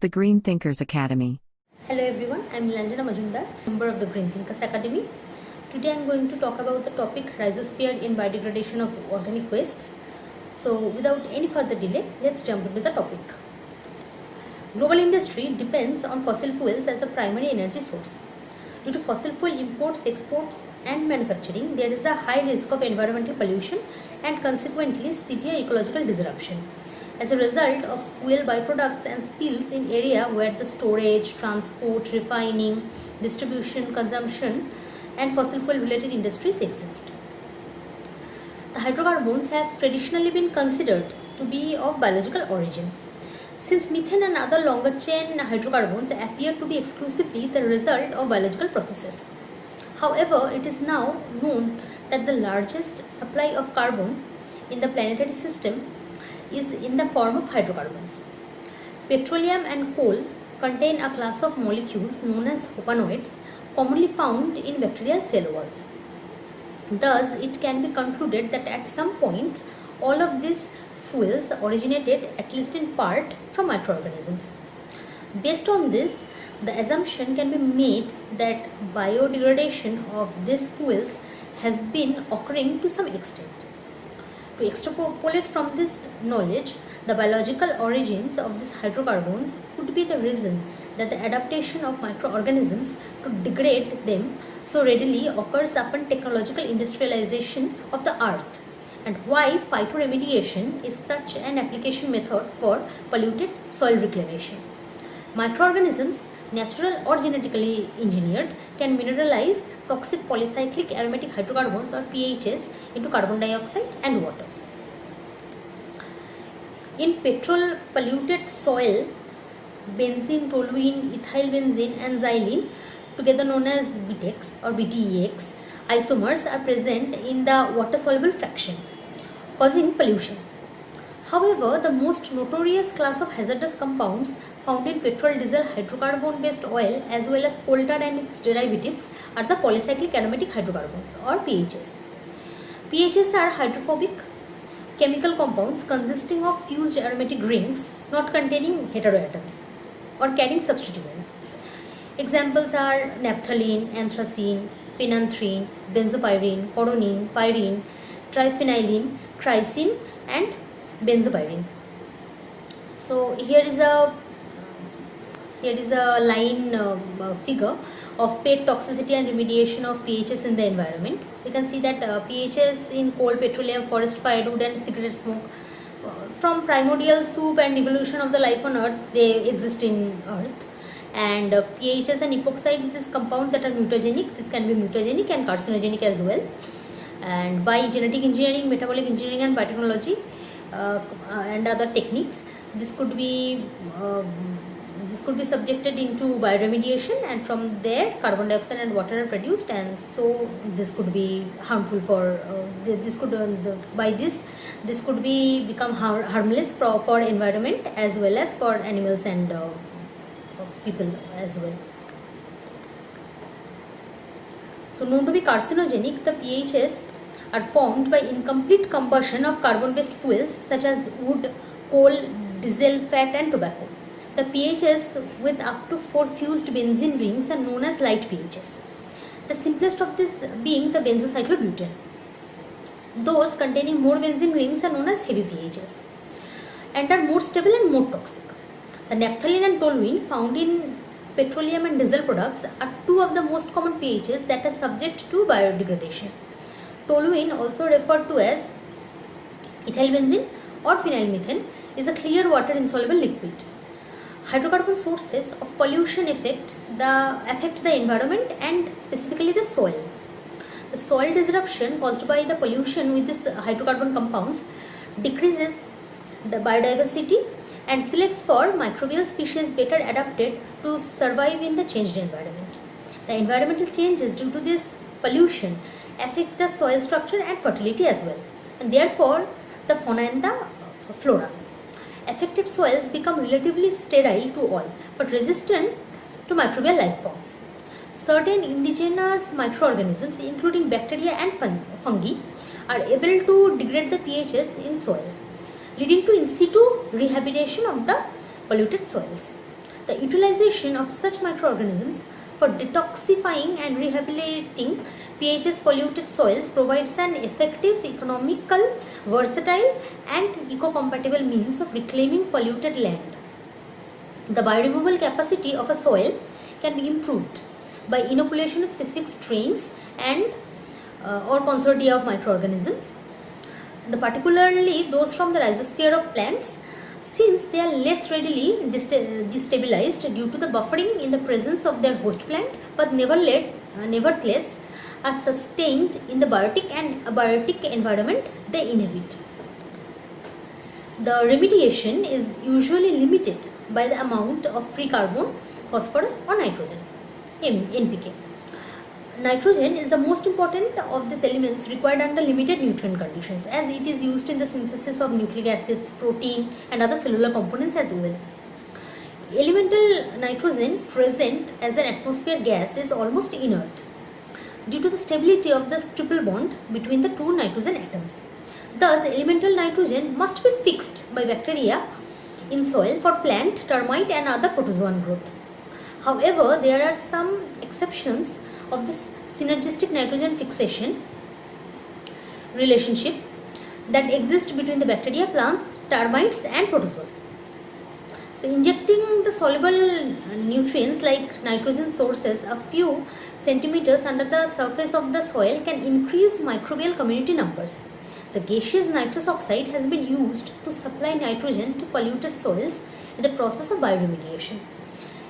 the Green Thinkers Academy. Hello everyone, I am Nilanjana Majumdar, member of the Green Thinkers Academy. Today I am going to talk about the topic rhizosphere in biodegradation of organic wastes. So without any further delay, let's jump into the topic. Global industry depends on fossil fuels as a primary energy source. Due to fossil fuel imports, exports and manufacturing, there is a high risk of environmental pollution and consequently severe ecological disruption. As a result of fuel byproducts and spills in area where the storage, transport, refining, distribution, consumption and fossil fuel related industries exist. The hydrocarbons have traditionally been considered to be of biological origin. Since methane and other longer chain hydrocarbons appear to be exclusively the result of biological processes. However, it is now known that the largest supply of carbon in the planetary system is in the form of hydrocarbons. Petroleum and coal contain a class of molecules known as hopanoids commonly found in bacterial cell walls. Thus, it can be concluded that at some point all of these fuels originated at least in part from microorganisms. Based on this, the assumption can be made that biodegradation of these fuels has been occurring to some extent. To extrapolate from this knowledge, the biological origins of these hydrocarbons could be the reason that the adaptation of microorganisms to degrade them so readily occurs upon technological industrialization of the earth, and why phytoremediation is such an application method for polluted soil reclamation. Microorganisms, natural or genetically engineered, can mineralize toxic polycyclic aromatic hydrocarbons or PHS into carbon dioxide and water. In petrol polluted soil, benzene, toluene, ethyl benzene and xylene, together known as BTEX or BTEX, isomers are present in the water soluble fraction, causing pollution. However, the most notorious class of hazardous compounds found in petrol, diesel, hydrocarbon based oil as well as coal tar and its derivatives are the polycyclic aromatic hydrocarbons or PHS. PHS are hydrophobic chemical compounds consisting of fused aromatic rings not containing heteroatoms or carrying substituents. Examples are naphthalene, anthracene, phenanthrene, benzopyrene, coronene, pyrene, triphenylene, tricine and benzopyrene. So here is a line figure of PET toxicity and remediation of PHS in the environment. We can see that PHS in coal, petroleum, forest firewood and cigarette smoke, from primordial soup and evolution of the life on earth, they exist in earth. And PHS and epoxides, these compounds that are mutagenic, this can be mutagenic and carcinogenic as well. And by genetic engineering, metabolic engineering and biotechnology and other techniques, this could be subjected into bioremediation, and from there carbon dioxide and water are produced, and so this could be harmful for this could be become harmless for environment as well as for animals and people as well. So known to be carcinogenic, the PHS are formed by incomplete combustion of carbon based fuels such as wood, coal, diesel, fat and tobacco. The PHS with up to 4 fused benzene rings are known as light PHS. The simplest of this being the benzocyclobutane. Those containing more benzene rings are known as heavy PHS and are more stable and more toxic. The naphthalene and toluene found in petroleum and diesel products are two of the most common PHS that are subject to biodegradation. Toluene, also referred to as ethyl benzene or phenylmethane, is a clear water insoluble liquid. Hydrocarbon sources of pollution affect the environment and specifically the soil. The soil disruption caused by the pollution with these hydrocarbon compounds decreases the biodiversity and selects for microbial species better adapted to survive in the changed environment. The environmental changes due to this pollution affect the soil structure and fertility as well, and therefore the fauna and the flora. Affected soils become relatively sterile to all but resistant to microbial life forms. Certain indigenous microorganisms including bacteria and fungi are able to degrade the pHs in soil, leading to in situ rehabilitation of the polluted soils. The utilization of such microorganisms for detoxifying and rehabilitating pHs polluted soils provides an effective, economical, versatile and eco-compatible means of reclaiming polluted land. The bioremoval capacity of a soil can be improved by inoculation of specific strains and or consortia of microorganisms, particularly those from the rhizosphere of plants, since they are less readily destabilized due to the buffering in the presence of their host plant, but nevertheless are sustained in the biotic and abiotic environment they inhabit. The remediation is usually limited by the amount of free carbon, phosphorus or nitrogen, NPK. Nitrogen is the most important of these elements required under limited nutrient conditions, as it is used in the synthesis of nucleic acids, protein and other cellular components as well. Elemental nitrogen present as an atmosphere gas is almost inert due to the stability of the triple bond between the two nitrogen atoms. Thus, elemental nitrogen must be fixed by bacteria in soil for plant, termite and other protozoan growth. However, there are some exceptions of this synergistic nitrogen fixation relationship that exist between the bacteria, plants, termites and protozoals. So, injecting the soluble nutrients like nitrogen sources a few centimeters under the surface of the soil can increase microbial community numbers. The gaseous nitrous oxide has been used to supply nitrogen to polluted soils in the process of bioremediation.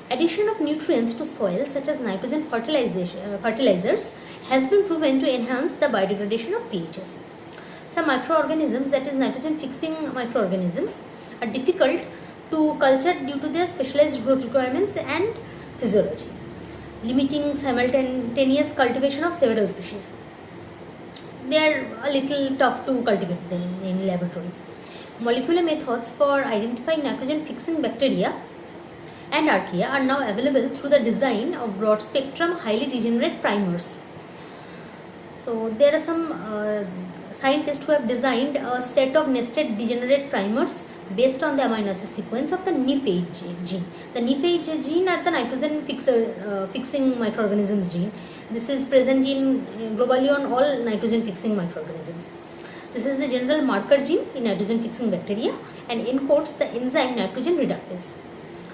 Addition of nutrients to soil such as nitrogen fertilizers has been proven to enhance the biodegradation of pHs. Some microorganisms, that is nitrogen fixing microorganisms, are difficult to culture due to their specialized growth requirements and physiology, limiting simultaneous cultivation of several species. They are a little tough to cultivate them in laboratory. Molecular methods for identifying nitrogen fixing bacteria and archaea are now available through the design of broad spectrum highly degenerate primers. So there are some scientists who have designed a set of nested degenerate primers based on the amino acid sequence of the NIFH gene. The NIFH gene are the nitrogen fixing microorganisms gene. This is present in globally on all nitrogen fixing microorganisms. This is the general marker gene in nitrogen fixing bacteria and encodes the enzyme nitrogen reductase.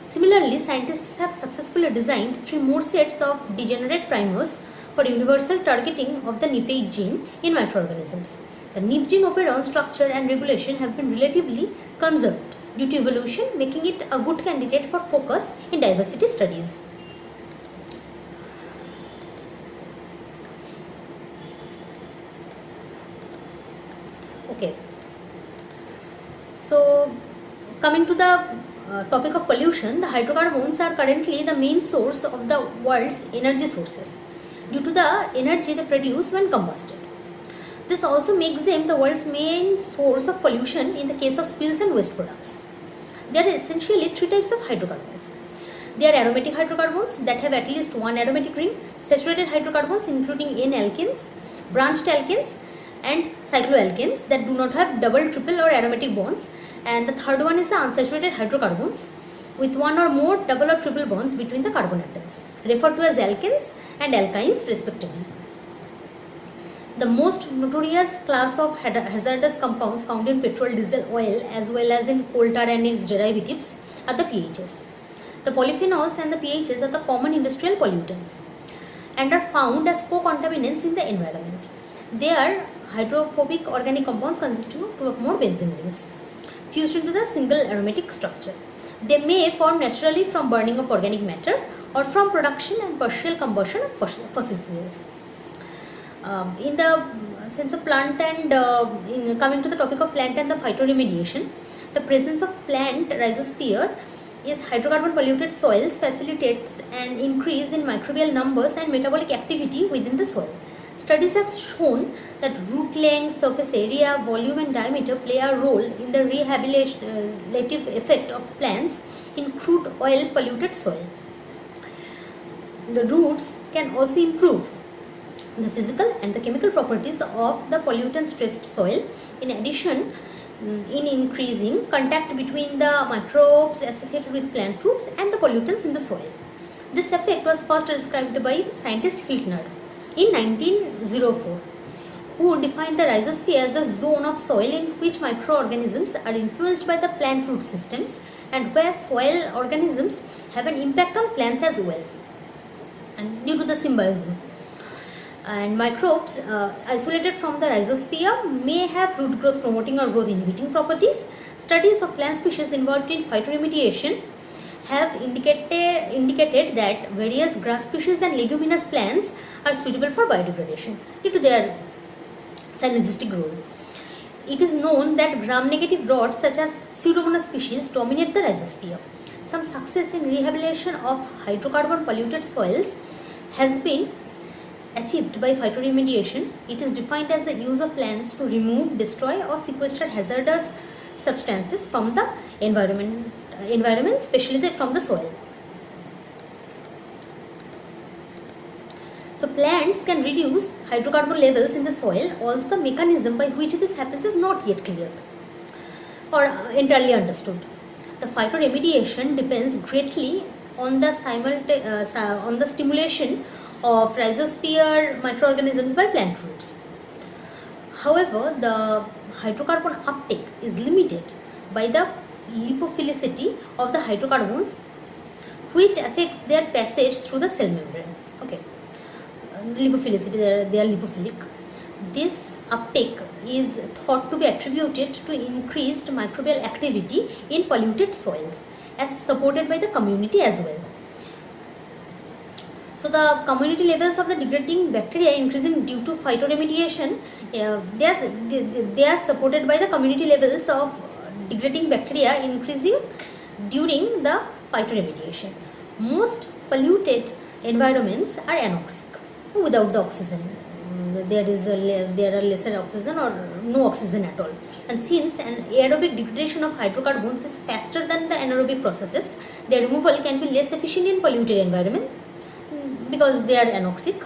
Similarly, scientists have successfully designed 3 more sets of degenerate primers for universal targeting of the NIFH gene in microorganisms. The NIF gene operon structure and regulation have been relatively conserved due to evolution, making it a good candidate for focus in diversity studies. Okay. So, coming to the topic of pollution, the hydrocarbons are currently the main source of the world's energy sources due to the energy they produce when combusted. This also makes them the world's main source of pollution in the case of spills and waste products. There are essentially 3 types of hydrocarbons. There are aromatic hydrocarbons that have at least one aromatic ring, saturated hydrocarbons including N-alkenes, branched alkenes and cycloalkenes that do not have double, triple or aromatic bonds, and the third one is the unsaturated hydrocarbons with one or more double or triple bonds between the carbon atoms, referred to as alkenes and alkynes respectively. The most notorious class of hazardous compounds found in petrol, diesel, oil as well as in coal tar and its derivatives are the PHs. The polyphenols and the PHs are the common industrial pollutants and are found as co-contaminants in the environment. They are hydrophobic organic compounds consisting of 2 or more benzene rings fused into the single aromatic structure. They may form naturally from burning of organic matter or from production and partial combustion of fossil fuels. In the sense of plant and coming to the topic of plant and the phytoremediation, the presence of plant rhizosphere is hydrocarbon polluted soils facilitates an increase in microbial numbers and metabolic activity within the soil. Studies have shown that root length, surface area, volume and diameter play a role in the rehabilitative effect of plants in crude oil polluted soil. The roots can also improve the physical and the chemical properties of the pollutant stressed soil. In addition, in increasing contact between the microbes associated with plant roots and the pollutants in the soil. This effect was first described by scientist Hiltner in 1904, who defined the rhizosphere as a zone of soil in which microorganisms are influenced by the plant root systems and where soil organisms have an impact on plants as well, and due to the symbiosis. And microbes isolated from the rhizosphere may have root growth promoting or growth inhibiting properties. Studies of plant species involved in phytoremediation have indicated that various grass species and leguminous plants are suitable for biodegradation due to their synergistic role. It is known that gram-negative rods such as Pseudomonas species dominate the rhizosphere. Some success in rehabilitation of hydrocarbon polluted soils has been achieved by phytoremediation. It is defined as the use of plants to remove, destroy or sequester hazardous substances from the environment, especially from the soil. So plants can reduce hydrocarbon levels in the soil, although the mechanism by which this happens is not yet clear or entirely understood. The phytoremediation depends greatly on the stimulation of rhizosphere microorganisms by plant roots. However, the hydrocarbon uptake is limited by the lipophilicity of the hydrocarbons, which affects their passage through the cell membrane. Okay, lipophilicity, they are lipophilic. This uptake is thought to be attributed to increased microbial activity in polluted soils, as supported by the community as well. So the community levels of the degrading bacteria increasing due to phytoremediation, they are supported by the community levels of degrading bacteria increasing during the phytoremediation. Most polluted environments are anoxic, without the oxygen. There are lesser oxygen or no oxygen at all. And since an aerobic degradation of hydrocarbons is faster than the anaerobic processes, their removal can be less efficient in polluted environment because they are anoxic.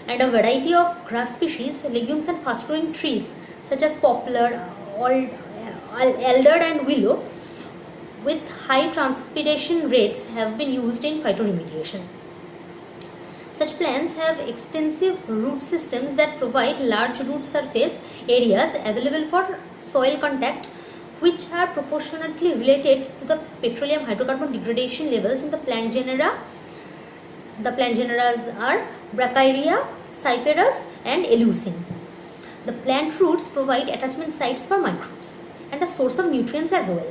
And a variety of grass species, legumes and fast growing trees such as poplar, alder and willow with high transpiration rates have been used in phytoremediation. Such plants have extensive root systems that provide large root surface areas available for soil contact, which are proportionately related to the petroleum hydrocarbon degradation levels in the plant genera. The plant genera are Brachyria, Cyperus and Eleusine. The plant roots provide attachment sites for microbes and a source of nutrients as well,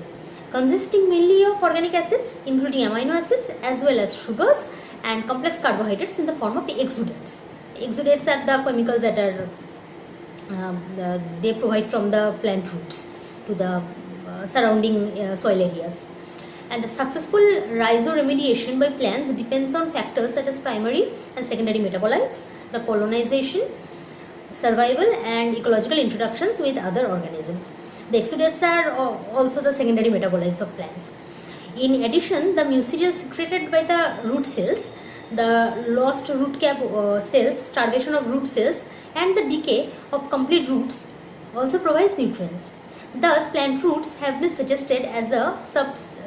consisting mainly of organic acids including amino acids as well as sugars and complex carbohydrates in the form of exudates. Exudates are the chemicals that are they provide from the plant roots to the surrounding soil areas. And the successful rhizoremediation by plants depends on factors such as primary and secondary metabolites, the colonization, survival and ecological interactions with other organisms. The exudates are also the secondary metabolites of plants. In addition, the mucilage secreted by the root cells, the lost root cap cells, starvation of root cells and the decay of complete roots also provides nutrients. Thus, plant roots have been suggested as a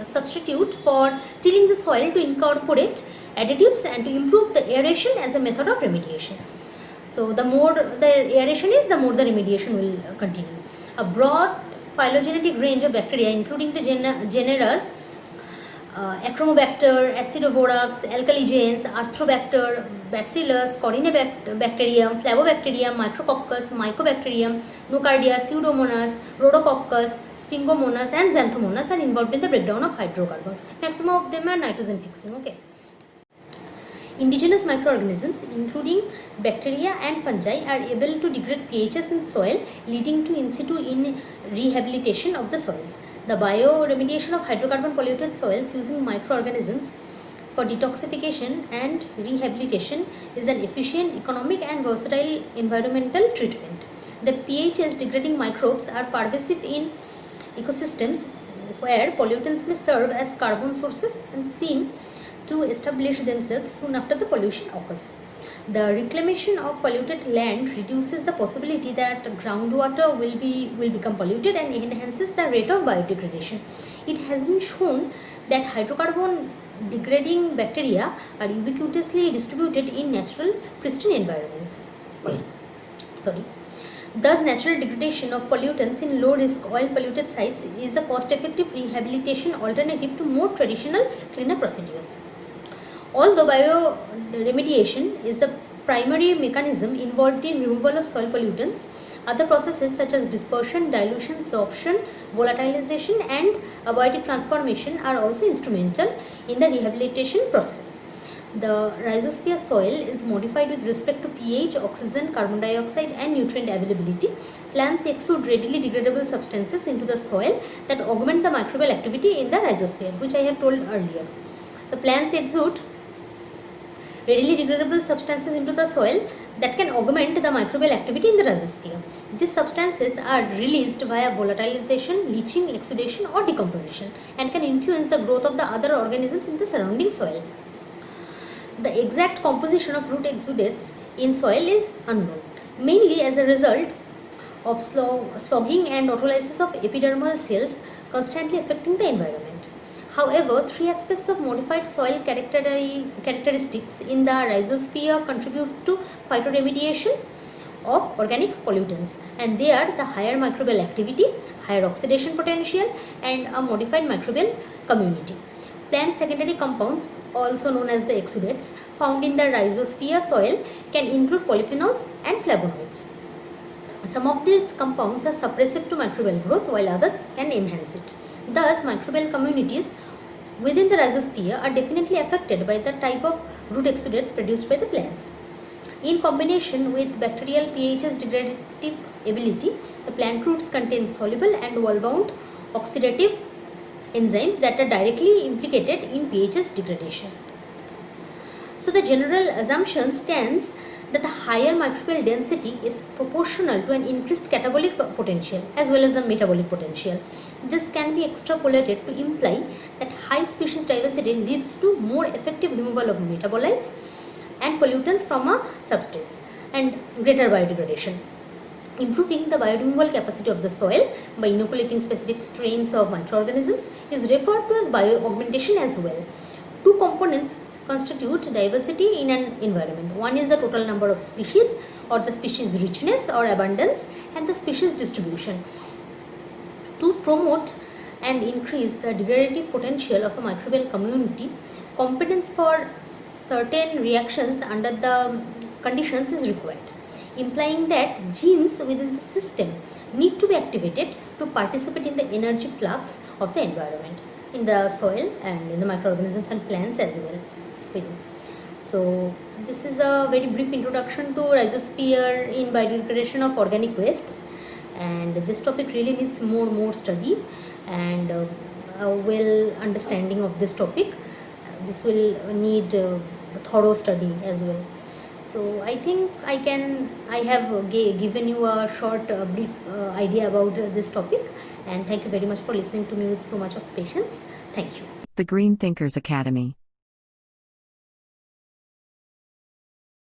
substitute for tilling the soil to incorporate additives and to improve the aeration as a method of remediation. So, the more the aeration is, the more the remediation will continue. A broad phylogenetic range of bacteria, including the genera Achromobacter, Acidovorax, Alkaligenes, Arthrobacter, Bacillus, Corynebacterium, Flavobacterium, Micrococcus, Mycobacterium, Nocardia, Pseudomonas, Rhodococcus, Sphingomonas and Xanthomonas are involved in the breakdown of hydrocarbons. Maximum of them are nitrogen fixing. Okay. Indigenous microorganisms, including bacteria and fungi, are able to degrade pHs in soil, leading to in situ rehabilitation of the soils. The bioremediation of hydrocarbon polluted soils using microorganisms for detoxification and rehabilitation is an efficient, economic and versatile environmental treatment. The pHs degrading microbes are pervasive in ecosystems where pollutants may serve as carbon sources and seem to establish themselves soon after the pollution occurs. The reclamation of polluted land reduces the possibility that groundwater will become polluted and enhances the rate of biodegradation. It has been shown that hydrocarbon degrading bacteria are ubiquitously distributed in natural pristine environments. Thus, natural degradation of pollutants in low-risk oil-polluted sites is a cost-effective rehabilitation alternative to more traditional cleaner procedures. Although bioremediation is the primary mechanism involved in removal of soil pollutants, other processes such as dispersion, dilution, sorption, volatilization and abiotic transformation are also instrumental in the rehabilitation process. The rhizosphere soil is modified with respect to pH, oxygen, carbon dioxide and nutrient availability. Plants exude readily degradable substances into the soil that augment the microbial activity in the rhizosphere, which I have told earlier. The plants exude readily degradable substances into the soil that can augment the microbial activity in the rhizosphere. These substances are released via volatilization, leaching, exudation or decomposition and can influence the growth of the other organisms in the surrounding soil. The exact composition of root exudates in soil is unknown, mainly as a result of slogging and autolysis of epidermal cells constantly affecting the environment. However, three aspects of modified soil characteristics in the rhizosphere contribute to phytoremediation of organic pollutants, and they are the higher microbial activity, higher oxidation potential and a modified microbial community. Plant secondary compounds, also known as the exudates, found in the rhizosphere soil can include polyphenols and flavonoids. Some of these compounds are suppressive to microbial growth while others can enhance it. Thus, microbial communities within the rhizosphere are definitely affected by the type of root exudates produced by the plants. In combination with bacterial pH's degradative ability, the plant roots contain soluble and wall-bound oxidative enzymes that are directly implicated in pH's degradation. So the general assumption stands that the higher microbial density is proportional to an increased catabolic potential as well as the metabolic potential. This can be extrapolated to imply that high species diversity leads to more effective removal of metabolites and pollutants from a substrates and greater biodegradation. Improving the bioremoval capacity of the soil by inoculating specific strains of microorganisms is referred to as bioaugmentation as well. Two components constitute diversity in an environment. One is the total number of species or the species richness or abundance and the species distribution. To promote and increase the degradative potential of a microbial community, competence for certain reactions under the conditions is required, implying that genes within the system need to be activated to participate in the energy flux of the environment, in the soil and in the microorganisms and plants as well. So this is a very brief introduction to rhizosphere in biodegradation of organic wastes, and this topic really needs more study and a well understanding of this topic. This will need thorough study as well. So I think I have given you a short brief idea about this topic, and thank you very much for listening to me with so much of patience. Thank you. The Green Thinkers Academy.